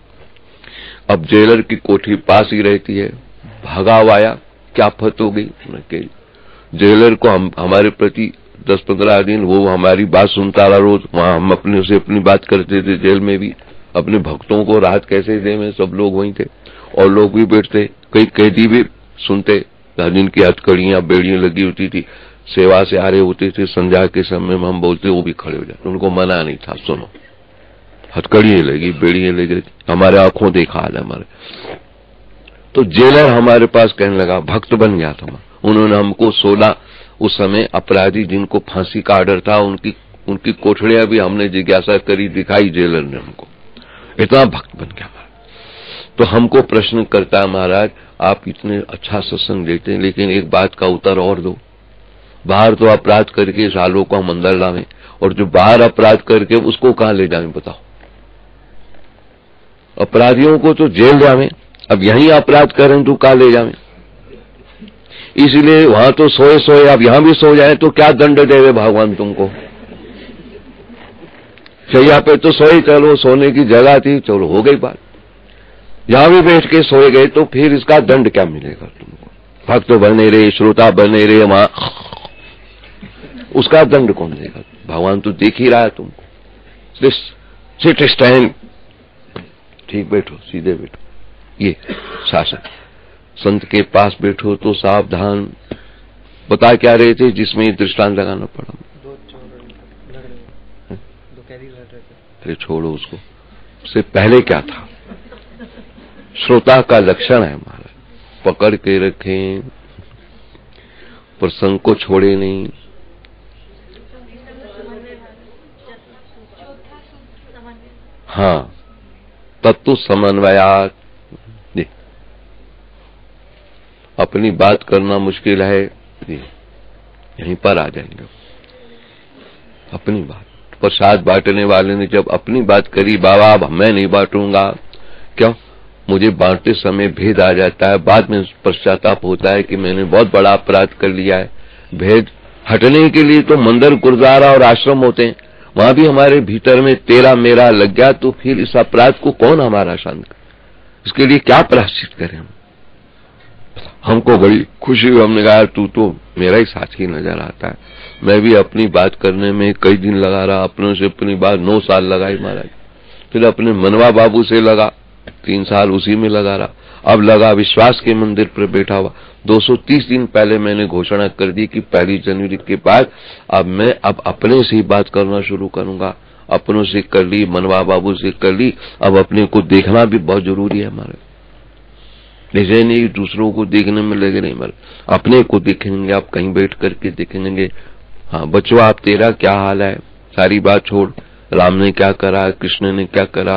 अब जेलर की कोठी पास ही रहती है, भागा आया, क्या फत हो गई। जेलर को हमारे प्रति 10-15 दिन वो हमारी बात सुनता रहा रोज। वहां हम अपने से अपनी बात करते थे, जेल में भी अपने भक्तों को राहत कैसे दे में, सब लोग वहीं थे और लोग भी बैठते, कई कैदी भी सुनते जिनकी हथकड़ियां बेड़ियां लगी होती थी, सेवा से आ रहे होते थे, संध्या के समय में हम बोलते वो भी खड़े हो जाते, उनको मना नहीं था। सुनो, हथकड़ियां लगी, बेड़ियां लगी, हमारे आंखों देखा हाल है हमारे। तो जेलर हमारे पास कहने लगा, भक्त बन गया था। उन्होंने हमको 16 उस समय अपराधी जिनको फांसी का आर्डर था उनकी कोठड़ियां भी हमने जिज्ञासा करी, दिखाई जेलर ने हमको, इतना भक्त बन गया। तो हमको प्रश्न करता है, महाराज आप इतने अच्छा सत्संग देते हैं, लेकिन एक बात का उत्तर और दो। बाहर तो अपराध करके सालों को हम अंदर लावें, और जो बाहर अपराध करके उसको कहां ले जाएं बताओ। अपराधियों को तो जेल जावें, अब यहीं अपराध करें तो कहां ले जावें। इसलिए वहां तो सोए, अब यहां भी सो जाए तो क्या दंड देवे भगवान तुमको। शैया पे तो सोए, चलो सोने की जगह थी, चलो हो गई बात। यहां भी बैठ के सोए गए तो फिर इसका दंड क्या मिलेगा तुमको। भक्त बने रहे, श्रोता बने रहे, वहां उसका दंड कौन देगा। भगवान तो देख ही रहा है तुमको। सिट स्टैंड, ठीक बैठो, सीधे बैठो, ये शासन। संत के पास बैठो तो सावधान। बता क्या रहे थे जिसमें दृष्टांत लगाना पड़ा। दो कैदी लड़ रहे थे। अरे छोड़ो उसको, उससे पहले क्या था। श्रोता का लक्षण है हमारा, पकड़ के रखें, प्रसंग को छोड़े नहीं। हाँ, तत्व समन्वयात। अपनी बात करना मुश्किल है, यहीं पर आ जाएंगे। अपनी बात, प्रसाद बांटने वाले ने जब अपनी बात करी, बाबा अब मैं नहीं बांटूंगा, क्यों, मुझे बांटते समय भेद आ जाता है, बाद में पश्चाताप होता है कि मैंने बहुत बड़ा अपराध कर लिया है। भेद हटने के लिए तो मंदिर, गुरुद्वारा और आश्रम होते हैं, वहां भी हमारे भीतर में तेरा मेरा लग गया, तो फिर इस अपराध को कौन हमारा शांत करे। इसके लिए क्या प्रायश्चित करें हम। हमको बड़ी खुशी हुई, हमने कहा तू तो मेरा ही साथी नजर आता है। मैं भी अपनी बात करने में कई दिन लगा रहा, अपनों से अपनी बात 9 साल लगाई महाराज। फिर अपने मनवा बाबू से लगा, 3 साल उसी में लगा रहा। अब लगा विश्वास के मंदिर पर बैठा हुआ। 230 दिन पहले मैंने घोषणा कर दी कि 1 जनवरी के बाद अब मैं अपने से ही बात करना शुरू करूंगा। अपनों से कर ली, मनवा बाबू से कर ली, अब अपने को देखना भी बहुत जरूरी है हमारे। जैसे नहीं दूसरों को देखने में लगे नहीं, मर अपने को देखेंगे। आप कहीं बैठ करके देखेंगे, हाँ बचवा आप तेरा क्या हाल है, सारी बात छोड़, राम ने क्या करा, कृष्ण ने क्या करा,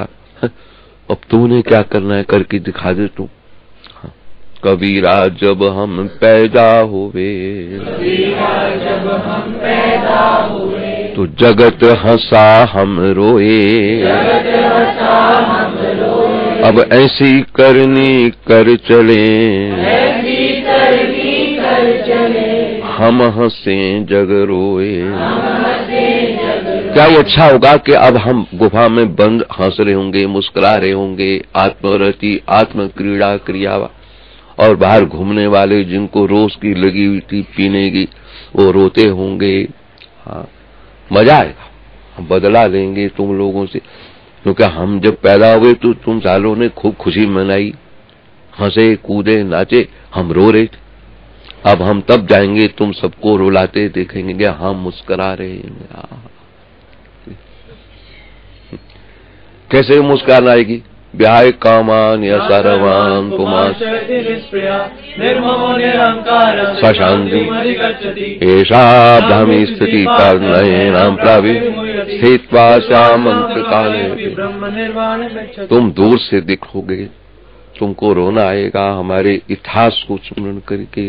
अब तूने क्या करना है करके दिखा दे तू। हाँ। कबीरा जब हम पैदा हुए, तो जगत हंसा हम रोए, अब ऐसी करनी कर चले, हम हंसे जग रोए। क्या ये अच्छा होगा कि अब हम गुफा में बंद हंस रहे होंगे, मुस्कुरा रहे होंगे, आत्मरति, आत्म क्रीड़ा क्रिया, और बाहर घूमने वाले जिनको रोज की लगी हुई थी पीने की, वो रोते होंगे। हाँ, मजा आएगा, हम बदला लेंगे तुम लोगों से। क्योंकि हम जब पैदा हुए तो तुम सालों ने खूब खुशी मनाई, हंसे कूदे नाचे, हम रो रहे थे। अब हम तब जाएंगे तुम सबको रुलाते देखेंगे, हम मुस्कुरा रहे हैं। कैसे मुस्कान आएगी व्याय कामान्य सर्वान् पुमान् स्वशान्ति एषा ब्राह्मी स्थिति कर्णेनां स्थित्वा श्यामन्त्रकाले। तुम दूर से दिखोगे, तुमको रोना आएगा हमारे इतिहास को स्मरण करके।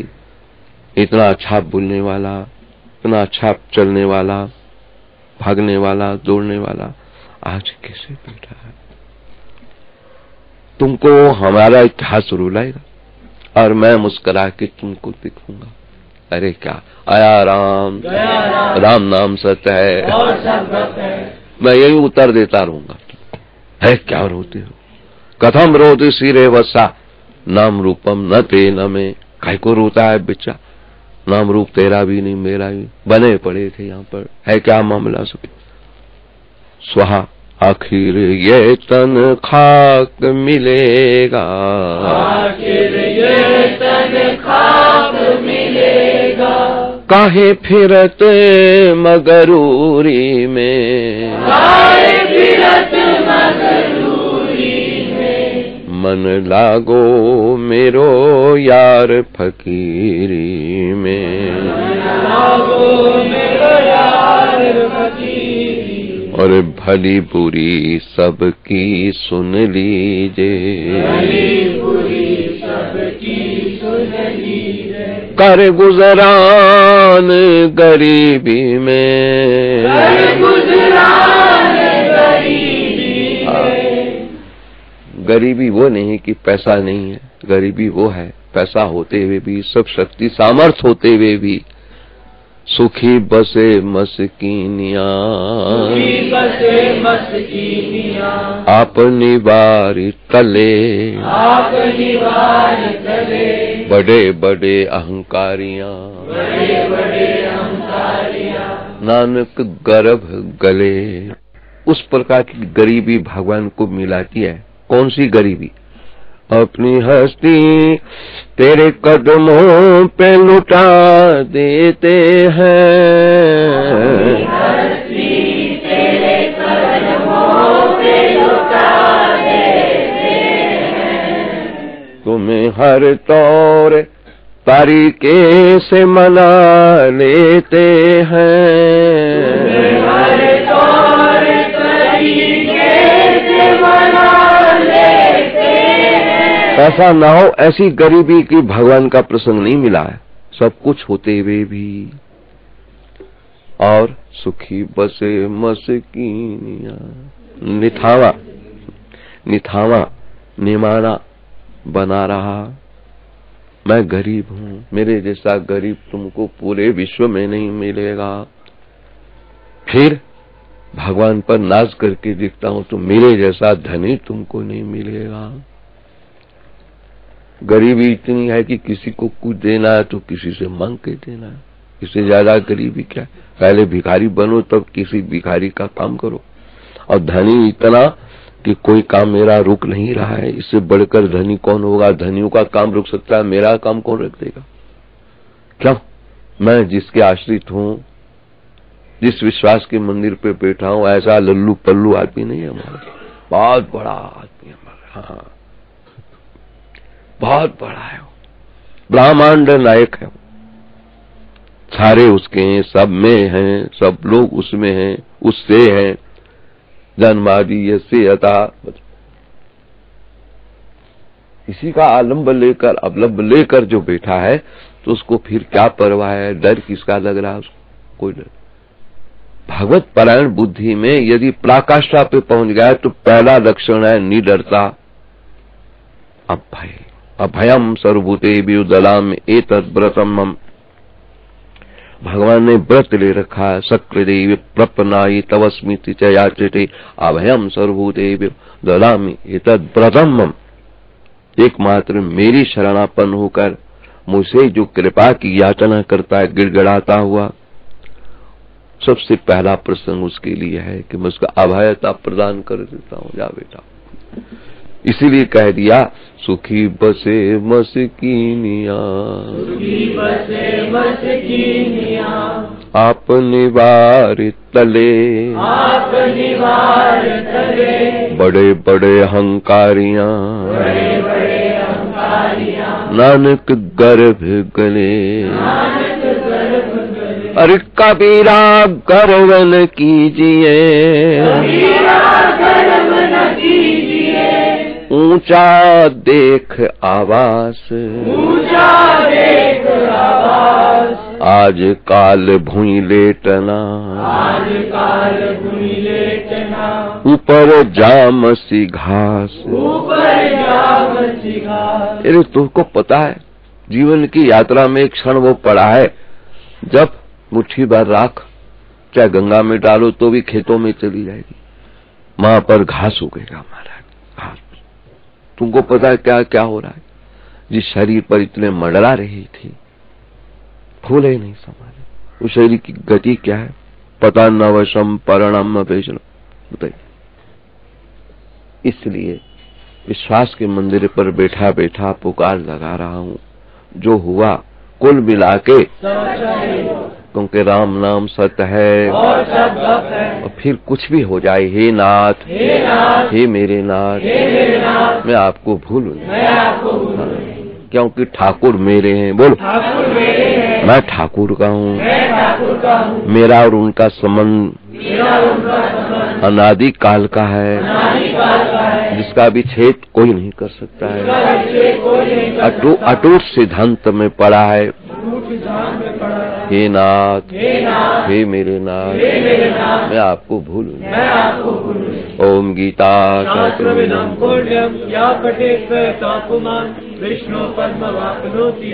इतना अच्छा बोलने वाला, इतना अच्छा चलने वाला, भागने वाला, दौड़ने वाला आज कैसे बैठा है। तुमको हमारा इतिहास रुलाएगा और मैं मुस्कुरा के तुमको दिखूंगा। अरे क्या आया राम, राम नाम सत्य है और सब भक्त है। मैं यही उत्तर देता रहूंगा। है क्या रोते हो? कथम रोते सिरे वसा नाम रूपम न ते न में। काय को रोता है बच्चा? नाम रूप तेरा भी नहीं मेरा भी, बने पड़े थे यहाँ पर। है क्या मामला सब? स्वाहा आखिर ये तन खाक मिलेगा, आखिर ये तन खाक मिलेगा। काहे फिरत मगरूरी में, काहे फिरत मगरूरी में। मन लागो मेरो यार फकीरी में, मन लागो मेरो यार फकीरी। और भली बुरी सबकी सुन लीजे, भली बुरी सबकी सुन लीजे। कर गुजरान गरीबी में, कर गुजरान गरीबी में। गरीबी वो नहीं कि पैसा नहीं है, गरीबी वो है पैसा होते हुए भी, सब शक्ति सामर्थ्य होते हुए भी सुखी बसे मस्कीनिया, सुखी बसे मस्कीनिया। अपनी बारी तले, अपनी बारी तले। बड़े बड़े अहंकारियां, बड़े बड़े अहंकारियां। नानक गर्भ गले। उस प्रकार की गरीबी भगवान को मिलाती है। कौन सी गरीबी? अपनी हस्ती तेरे कदमों पे लुटा देते हैं, हस्ती तेरे कदमों पे लुटा देते हैं। तुम्हें हर तौर तरीके से मना लेते हैं, तुम्हें हर तौर तरीके से मना लेते हैं। ऐसा ना हो, ऐसी गरीबी की भगवान का प्रसंग नहीं मिला है। सब कुछ होते हुए भी और सुखी बसे मस्कीनिया। निथावा निथावा निमाना बना रहा। मैं गरीब हूं, मेरे जैसा गरीब तुमको पूरे विश्व में नहीं मिलेगा। फिर भगवान पर नाज करके दिखता हूं तो मेरे जैसा धनी तुमको नहीं मिलेगा। गरीबी इतनी है कि किसी को कुछ देना है तो किसी से मांग के देना है। इससे ज्यादा गरीबी क्या? पहले भिखारी बनो तब किसी भिखारी का काम करो। और धनी इतना कि कोई काम मेरा रुक नहीं रहा है, इससे बढ़कर धनी कौन होगा? धनियों का काम रुक सकता है, मेरा काम कौन रख देगा? क्यों? मैं जिसके आश्रित हूं, जिस विश्वास के मंदिर पे बैठा हूं, ऐसा लल्लू पल्लू आदमी नहीं है हमारा। बहुत बड़ा आदमी हमारा। हाँ, बहुत बड़ा है, ब्रह्मांड नायक है। सारे उसके हैं, सब में हैं, सब लोग उसमें हैं, उससे हैं। जन्मादि यस्य यथा। इसी का आलम्ब लेकर, अवलंब लेकर जो बैठा है तो उसको फिर क्या परवाह है? डर किसका लग रहा है उसको? कोई डर। भगवत परायण बुद्धि में यदि पराकाष्ठा पे पहुंच गया तो पहला लक्षण है निडरता, अभय। अभयम सर्वभूतेभ्यो ददामि एतद् व्रतम्। भगवान ने व्रत ले रखा है। शक्रदेव प्रपन्नायि तवस्मिति च याचते अभयम सर्वभूतेभ्यो ददामि एतद् व्रतम्। एकमात्र मेरी शरणापन्न होकर मुझसे जो कृपा की याचना करता है गिड़गिड़ाता हुआ, सबसे पहला प्रसंग उसके लिए है कि मैं उसका अभयता प्रदान कर देता हूं। जा बेटा, इसीलिए कह दिया सुखी बसे मस्कीनिया, सुखी बसे मस्कीनिया। आप निवार तले, आप निवार तले। बड़े बड़े अहंकारियां नानक गर्भ गले। अरे कबीरा गर्व न कीजिए, ऊंचा देख आवास, आज काल भूमि लेटना, ऊपर जामसी घास। अरे तुमको पता है जीवन की यात्रा में एक क्षण वो पड़ा है जब मुट्ठी भर राख चाहे गंगा में डालो तो भी खेतों में चली जाएगी, वहां पर घास उगेगा महाराज घास। तुमको पता है क्या क्या हो रहा है? जिस शरीर पर इतने मंडरा रही थी फूले ही नहीं समारे, उस शरीर की गति क्या है? पता नवशम परिणाम पेशम बताइए। इसलिए विश्वास के मंदिर पर बैठा बैठा पुकार लगा रहा हूं, जो हुआ कुल मिला के, क्योंकि राम नाम सत्य है और फिर कुछ भी हो जाए, हे नाथ हे मेरे नाथ, मैं आपको भूलूं नहीं, क्योंकि ठाकुर मेरे हैं। बोलो मैं ठाकुर का हूँ, मेरा और उनका संबंध अनादि काल का है, जिसका भी छेद कोई नहीं कर सकता है, अटूट सिद्धांत में पड़ा है। हे नाथ हे मेरे नाथ, मैं आपको भूलूं। ओम गीता विष्णु पद्म वापनोति।